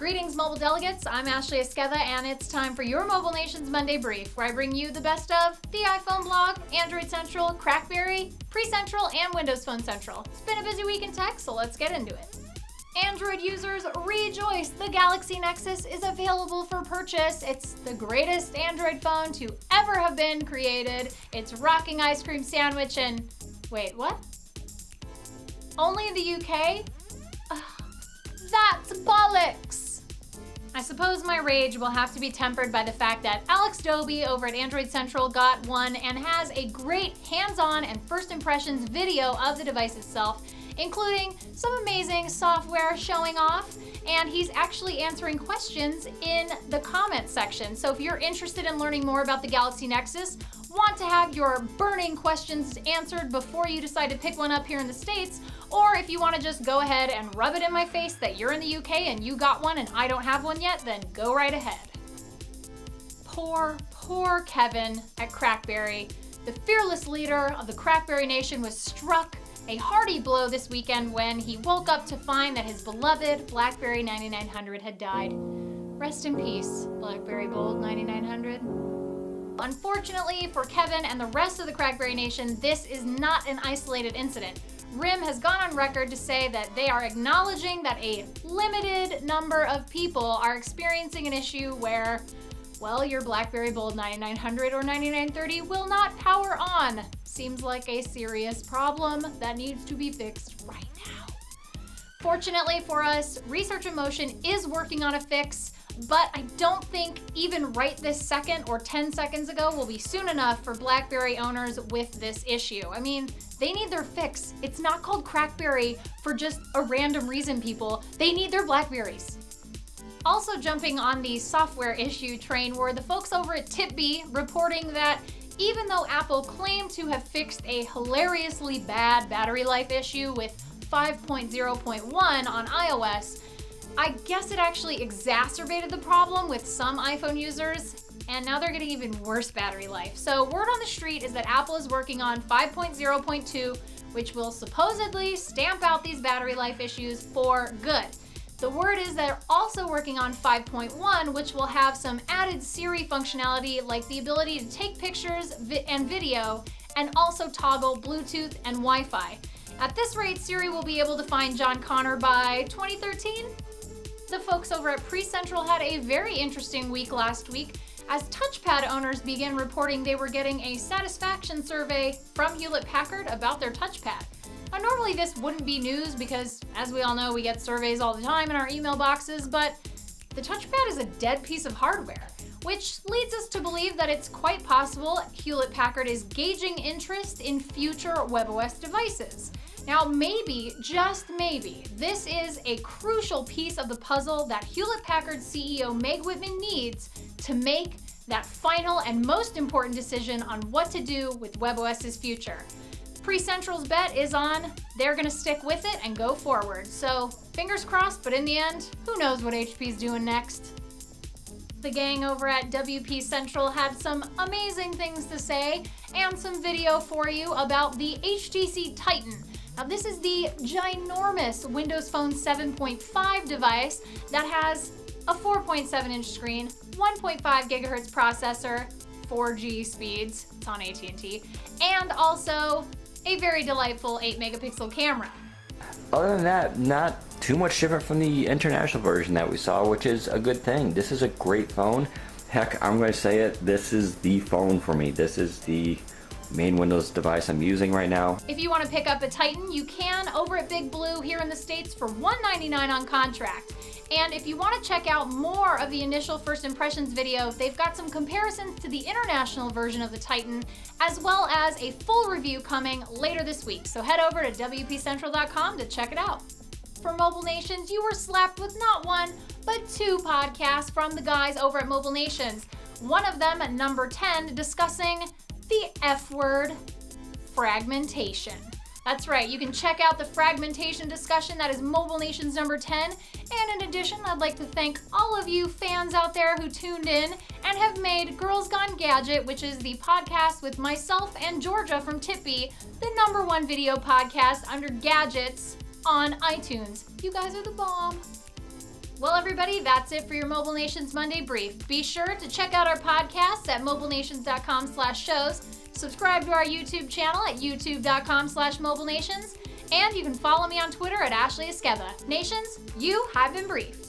Greetings, mobile delegates. I'm Ashley Esqueda, and it's time for your Mobile Nation's Monday Brief, where I bring you the best of the iPhone blog, Android Central, Crackberry, Pre-Central, and Windows Phone Central. It's been a busy week in tech, so let's get into it. Android users rejoice! The Galaxy Nexus is available for purchase. It's the greatest Android phone to ever have been created. It's rocking ice cream sandwich and... wait, what? Only in the UK? That's bollocks! I suppose my rage will have to be tempered by the fact that Alex Doby over at Android Central got one and has a great hands-on and first impressions video of the device itself, including some amazing software showing off, and he's actually answering questions in the comments section. So if you're interested in learning more about the Galaxy Nexus, want to have your burning questions answered before you decide to pick one up here in the States, or if you want to just go ahead and rub it in my face that you're in the UK and you got one and I don't have one yet, then go right ahead. Poor Kevin at Crackberry. The fearless leader of the Crackberry Nation was struck a hearty blow this weekend when he woke up to find that his beloved BlackBerry 9900 had died. Rest in peace, BlackBerry Bold 9900. Unfortunately for Kevin and the rest of the Crackberry Nation, this is not an isolated incident. RIM has gone on record to say that they are acknowledging that a limited number of people are experiencing an issue where, well, your BlackBerry Bold 9900 or 9930 will not power on. Seems like a serious problem that needs to be fixed right now. Fortunately for us, Research in Motion is working on a fix, but I don't think even right this second or 10 seconds ago will be soon enough for BlackBerry owners with this issue. I mean, they need their fix. It's not called Crackberry for just a random reason, people. They need their Blackberries. Also jumping on the software issue train were the folks over at TiPb reporting that even though Apple claimed to have fixed a hilariously bad battery life issue with 5.0.1 on iOS, I guess it actually exacerbated the problem with some iPhone users, and now they're getting even worse battery life. So word on the street is that Apple is working on 5.0.2, which will supposedly stamp out these battery life issues for good. The word is they're also working on 5.1, which will have some added Siri functionality like the ability to take pictures and video and also toggle Bluetooth and Wi-Fi. At this rate, Siri will be able to find John Connor by 2013? The folks over at Pre-Central had a very interesting week last week as touchpad owners began reporting they were getting a satisfaction survey from Hewlett-Packard about their touchpad. Now, normally this wouldn't be news because, as we all know, we get surveys all the time in our email boxes, but the touchpad is a dead piece of hardware, which leads us to believe that it's quite possible Hewlett-Packard is gauging interest in future WebOS devices. Now, maybe, just maybe, this is a crucial piece of the puzzle that Hewlett-Packard CEO Meg Whitman needs to make that final and most important decision on what to do with WebOS's future. Pre-Central's bet is on they're going to stick with it and go forward. So, fingers crossed, but in the end, who knows what HP's doing next. The gang over at WP Central had some amazing things to say and some video for you about the HTC Titan. Now, this is the ginormous Windows Phone 7.5 device that has a 4.7-inch screen, 1.5 gigahertz processor, 4G speeds, it's on AT&T, and also a very delightful 8-megapixel camera. Other than that, not too much different from the international version that we saw, which is a good thing. This is a great phone. Heck, I'm going to say it, this is the phone for me. This is the main Windows device I'm using right now. If you want to pick up a Titan, you can over at Big Blue here in the States for $199 on contract. And if you want to check out more of the initial first impressions video, they've got some comparisons to the international version of the Titan, as well as a full review coming later this week. So head over to WPCentral.com to check it out. For Mobile Nations, you were slapped with not one, but two podcasts from the guys over at Mobile Nations. One of them at number 10 discussing the F word, fragmentation. That's right, you can check out the fragmentation discussion. That is Mobile Nations number 10. And in addition, I'd like to thank all of you fans out there who tuned in and have made Girls Gone Gadget, which is the podcast with myself and Georgia from TiPb, the number one video podcast under gadgets on iTunes. You guys are the bomb. Well, everybody, that's it for your Mobile Nations Monday Brief. Be sure to check out our podcasts at mobilenations.com/shows. Subscribe to our YouTube channel at youtube.com/mobilenations. And you can follow me on Twitter at Ashley Esqueva. Nations, you have been briefed.